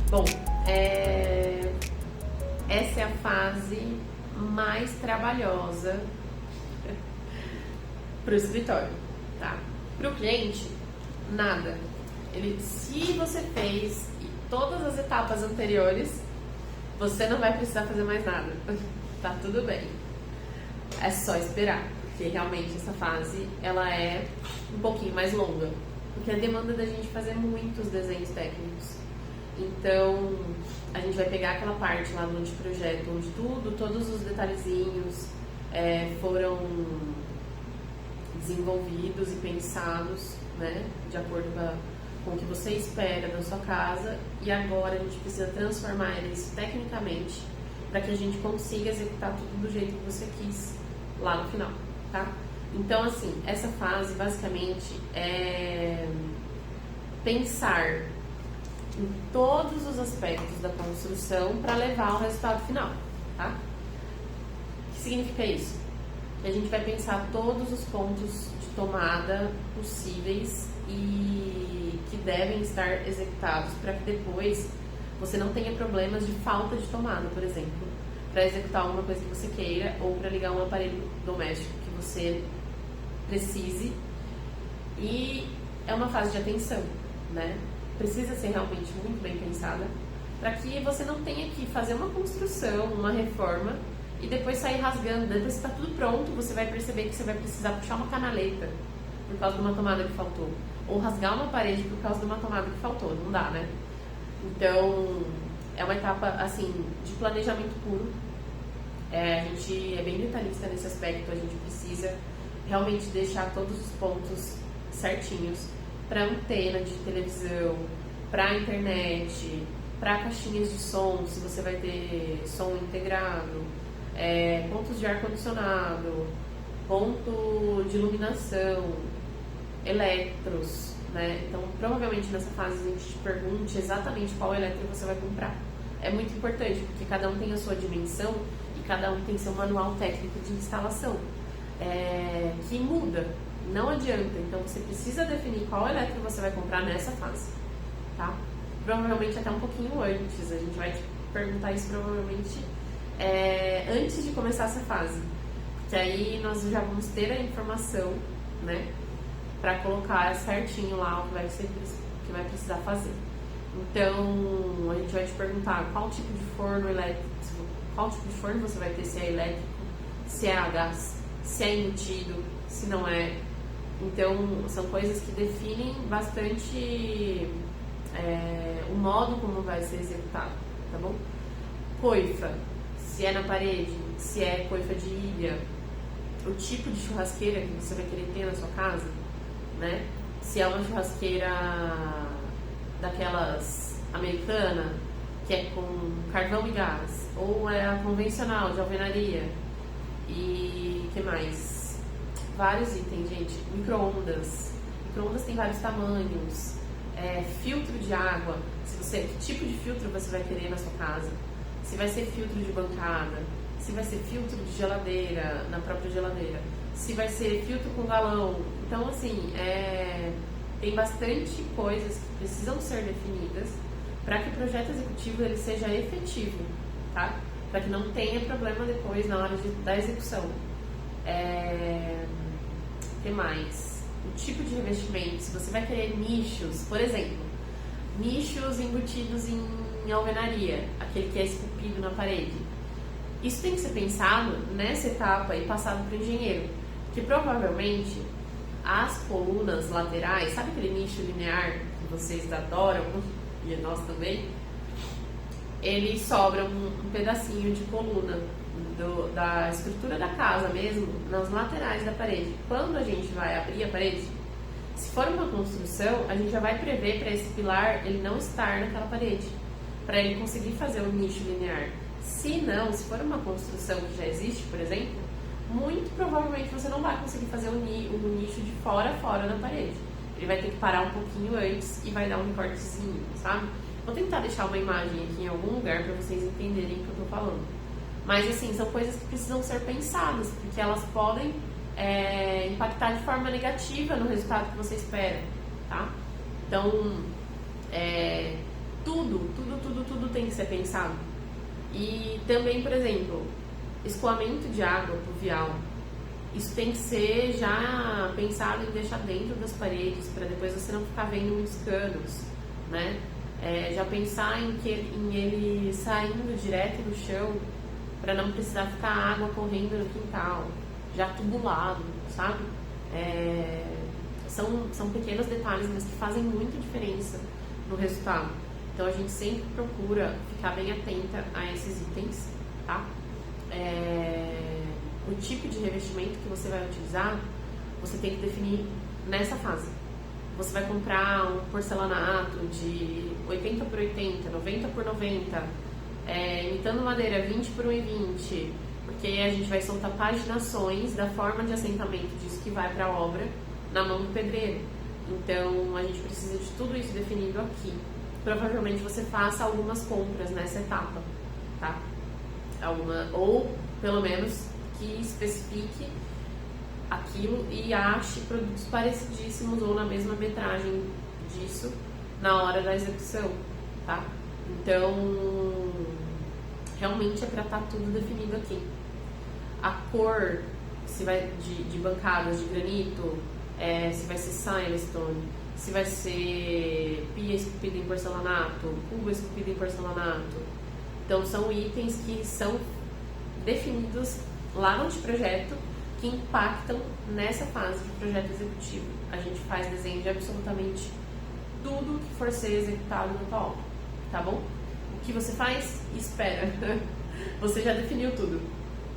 Bom, essa é a fase mais trabalhosa para o escritório, tá? Para o cliente, nada. Se você fez todas as etapas anteriores, você não vai precisar fazer mais nada. Tá tudo bem. É só esperar, porque realmente essa fase ela é um pouquinho mais longa, porque a demanda da gente fazer muitos desenhos técnicos. Então, a gente vai pegar aquela parte lá do anteprojeto, onde todos os detalhezinhos foram desenvolvidos e pensados, né, de acordo com o que você espera da sua casa, e agora a gente precisa transformar isso tecnicamente para que a gente consiga executar tudo do jeito que você quis lá no final, tá? Então, assim, essa fase basicamente é pensar em todos os aspectos da construção para levar ao resultado final, tá? O que significa isso? Que a gente vai pensar todos os pontos de tomada possíveis e que devem estar executados para que depois você não tenha problemas de falta de tomada, por exemplo, para executar alguma coisa que você queira ou para ligar um aparelho doméstico que você precise. E é uma fase de atenção, né? Precisa ser realmente muito bem pensada para que você não tenha que fazer uma construção, uma reforma e depois sair rasgando. Depois que está tudo pronto, você vai perceber que você vai precisar puxar uma canaleta por causa de uma tomada que faltou, ou rasgar uma parede por causa de uma tomada que faltou. Não dá, né? Então, é uma etapa, assim, de planejamento puro. A gente é bem detalhista nesse aspecto. A gente precisa realmente deixar todos os pontos certinhos para antena de televisão, para internet, para caixinhas de som, se você vai ter som integrado, pontos de ar-condicionado, ponto de iluminação, eletros, né? Então, provavelmente nessa fase a gente te pergunte exatamente qual eletro você vai comprar. É muito importante, porque cada um tem a sua dimensão e cada um tem seu manual técnico de instalação, que muda. Não adianta, então você precisa definir qual eletro você vai comprar nessa fase, tá? Provavelmente até um pouquinho antes, a gente vai te perguntar isso provavelmente antes de começar essa fase, porque aí nós já vamos ter a informação, né, para colocar certinho lá o que vai precisar fazer. Então, a gente vai te perguntar qual tipo de forno elétrico, qual tipo de forno você vai ter, se é elétrico, se é a gás, se é embutido, se não é. Então, são coisas que definem bastante o modo como vai ser executado, tá bom? Coifa, se é na parede, se é coifa de ilha, o tipo de churrasqueira que você vai querer ter na sua casa, né? Se é uma churrasqueira daquelas americana, que é com carvão e gás, ou é a convencional, de alvenaria, e que mais? Vários itens, gente. Micro-ondas. Micro-ondas tem vários tamanhos. Filtro de água. Que tipo de filtro você vai querer na sua casa? Se vai ser filtro de bancada, se vai ser filtro de geladeira, na própria geladeira, se vai ser filtro com galão. Então, assim, tem bastante coisas que precisam ser definidas para que o projeto executivo ele seja efetivo, tá? Para que não tenha problema depois na hora da execução. O que mais? O tipo de revestimento, se você vai querer nichos, por exemplo, nichos embutidos em alvenaria, aquele que é esculpido na parede. Isso tem que ser pensado nessa etapa e passado para o engenheiro, que provavelmente as colunas laterais, sabe aquele nicho linear que vocês adoram, e nós também, ele sobra um pedacinho de coluna da estrutura da casa mesmo, nas laterais da parede. Quando a gente vai abrir a parede, se for uma construção, a gente já vai prever para esse pilar ele não estar naquela parede, para ele conseguir fazer um nicho linear. Se não, se for uma construção que já existe, por exemplo, muito provavelmente você não vai conseguir fazer o nicho de fora a fora da parede. Ele vai ter que parar um pouquinho antes e vai dar um recortezinho, sabe? Vou tentar deixar uma imagem aqui em algum lugar para vocês entenderem o que eu estou falando. Mas, assim, são coisas que precisam ser pensadas, porque elas podem impactar de forma negativa no resultado que você espera, tá? Então, tudo tem que ser pensado. E também, por exemplo, escoamento de água pluvial. Isso tem que ser já pensado em deixar dentro das paredes, para depois você não ficar vendo muitos canos, né? Já pensar em ele saindo direto no chão, para não precisar ficar água correndo no quintal, já tubulado, sabe? São pequenos detalhes, mas que fazem muita diferença no resultado. Então a gente sempre procura ficar bem atenta a esses itens, tá? O tipo de revestimento que você vai utilizar, você tem que definir nessa fase. Você vai comprar um porcelanato de 80 por 80, 90 por 90, imitando madeira 20 por 1,20, porque a gente vai soltar paginações da forma de assentamento disso que vai para a obra na mão do pedreiro. Então a gente precisa de tudo isso definido aqui. Provavelmente você faça algumas compras nessa etapa, tá? Ou pelo menos que especifique aquilo e ache produtos parecidíssimos ou na mesma metragem disso na hora da execução, tá? Então, realmente é para estar tudo definido aqui. A cor se vai de bancadas de granito, se vai ser silestone, se vai ser pia esculpida em porcelanato, cuba esculpida em porcelanato. Então, são itens que são definidos lá no anteprojeto que impactam nessa fase de projeto executivo. A gente faz desenho de absolutamente tudo que for ser executado no tua obra, tá bom? O que você faz? Espera. Você já definiu tudo.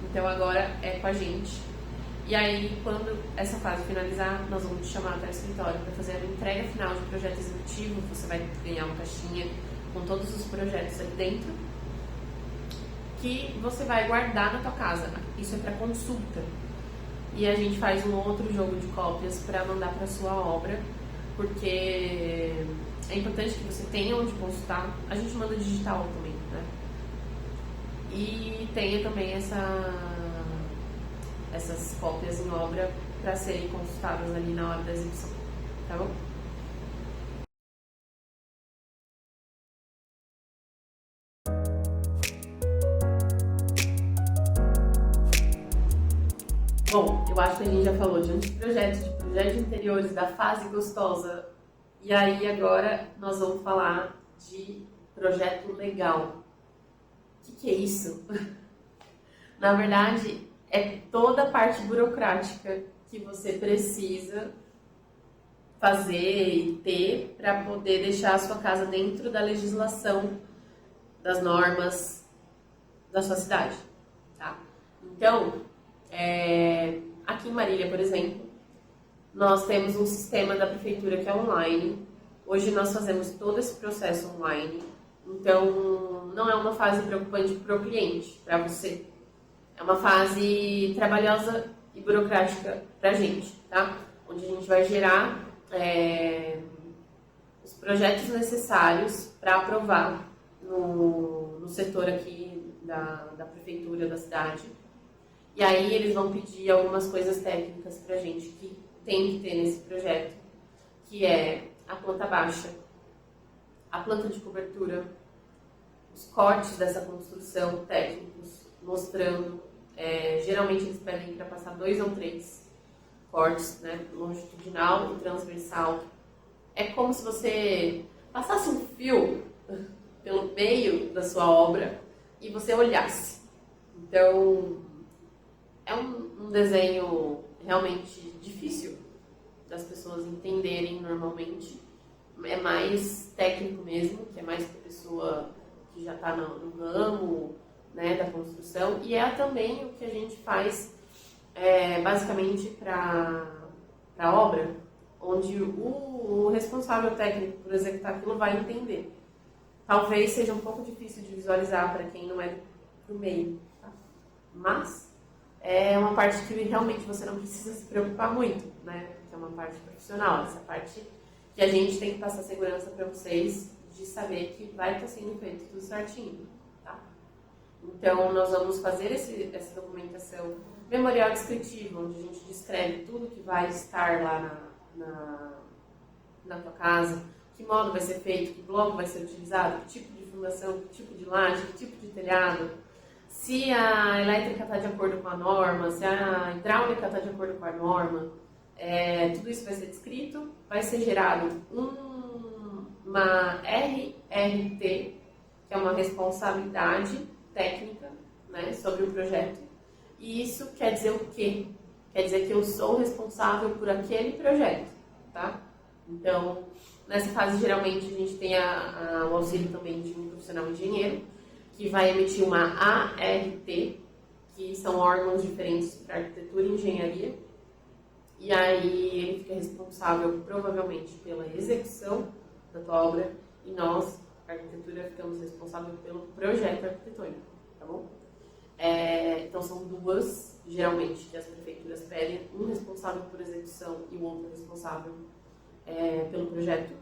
Então agora é com a gente. E aí, quando essa fase finalizar, nós vamos te chamar até o escritório para fazer a entrega final de projeto executivo. Você vai ganhar uma caixinha com todos os projetos ali dentro, que você vai guardar na tua casa. Isso é para consulta. E a gente faz um outro jogo de cópias para mandar para sua obra, porque é importante que você tenha onde consultar. A gente manda digital também, né? E tenha também essas cópias em obra para serem consultadas ali na hora da execução, tá bom? Bom, eu acho que a gente já falou de anteprojetos, de projetos de interiores, da fase gostosa. E aí agora nós vamos falar de projeto legal. O que é isso? Na verdade, é toda a parte burocrática que você precisa fazer e ter para poder deixar a sua casa dentro da legislação, das normas da sua cidade, tá? Então, aqui em Marília, por exemplo, nós temos um sistema da prefeitura que é online. Hoje nós fazemos todo esse processo online. Então, não é uma fase preocupante para o cliente, para você. É uma fase trabalhosa e burocrática para a gente, tá? Onde a gente vai gerar os projetos necessários para aprovar no setor aqui da prefeitura da cidade. E aí eles vão pedir algumas coisas técnicas pra gente que tem que ter nesse projeto, que é a planta baixa, a planta de cobertura, os cortes dessa construção técnicos, mostrando, geralmente eles pedem para passar 2 ou 3 cortes, né, longitudinal e transversal. É como se você passasse um fio pelo meio da sua obra e você olhasse. Então, é um desenho realmente difícil das pessoas entenderem normalmente. É mais técnico mesmo, que é mais para a pessoa que já está no ramo, né, da construção. E é também o que a gente faz basicamente para a obra, onde o responsável técnico por executar aquilo vai entender. Talvez seja um pouco difícil de visualizar para quem não é do meio, tá? Mas é uma parte que realmente você não precisa se preocupar muito, né? Que é uma parte profissional, essa parte que a gente tem que passar segurança para vocês de saber que vai estar sendo feito tudo certinho, tá? Então, nós vamos fazer essa documentação memorial descritivo, onde a gente descreve tudo que vai estar lá na tua casa, o que modo vai ser feito, que bloco vai ser utilizado, que tipo de fundação, que tipo de laje, que tipo de telhado, se a elétrica está de acordo com a norma, se a hidráulica está de acordo com a norma, tudo isso vai ser descrito, vai ser gerado uma RRT, que é uma responsabilidade técnica, né, sobre o projeto. E isso quer dizer o quê? Quer dizer que eu sou responsável por aquele projeto, tá? Então, nessa fase, geralmente, a gente tem o auxílio também de um profissional engenheiro, que vai emitir uma ART, que são órgãos diferentes para arquitetura e engenharia. E aí ele fica responsável, provavelmente, pela execução da tua obra, e nós, a arquitetura, ficamos responsáveis pelo projeto arquitetônico, tá bom? Então são duas, geralmente, que as prefeituras pedem, um responsável por execução e o outro responsável pelo projeto.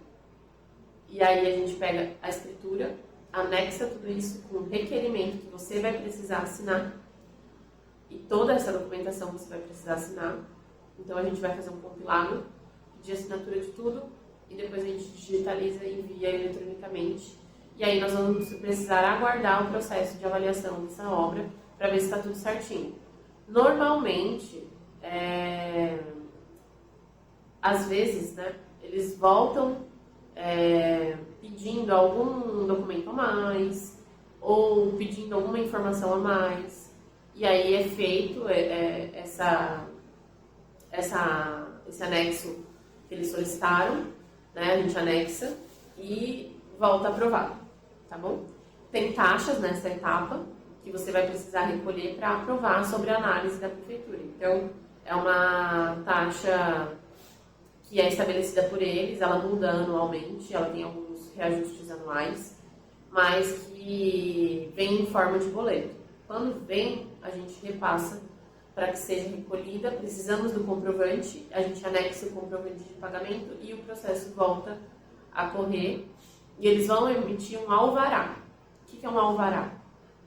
E aí a gente pega a escritura, anexa tudo isso com um requerimento que você vai precisar assinar, e toda essa documentação você vai precisar assinar. Então a gente vai fazer um compilado de assinatura de tudo, e depois a gente digitaliza e envia eletronicamente. E aí nós vamos precisar aguardar o processo de avaliação dessa obra para ver se está tudo certinho. Normalmente, às vezes, né, eles voltam pedindo algum documento a mais ou pedindo alguma informação a mais, e aí é feito esse anexo que eles solicitaram, né, a gente anexa e volta aprovado, tá bom? Tem taxas nessa etapa que você vai precisar recolher para aprovar sobre a análise da prefeitura. Então, é uma taxa que é estabelecida por eles, ela muda anualmente, ela tem alguns reajustes anuais, mas que vem em forma de boleto. Quando vem, a gente repassa para que seja recolhida, precisamos do comprovante, a gente anexa o comprovante de pagamento e o processo volta a correr, e eles vão emitir um alvará. O que é um alvará?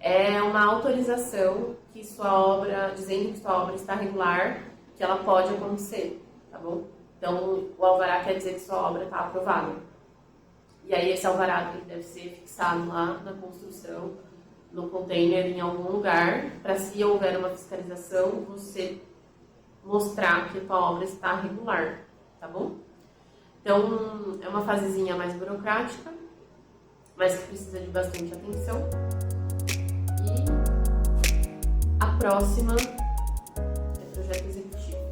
É uma autorização que sua obra, dizendo que sua obra está regular, que ela pode acontecer, tá bom? Então, o alvará quer dizer que sua obra está aprovada. E aí, esse alvará deve ser fixado lá na construção, no container, em algum lugar, para se houver uma fiscalização, você mostrar que a tua obra está regular, tá bom? Então, é uma fasezinha mais burocrática, mas que precisa de bastante atenção. E a próxima é projeto executivo.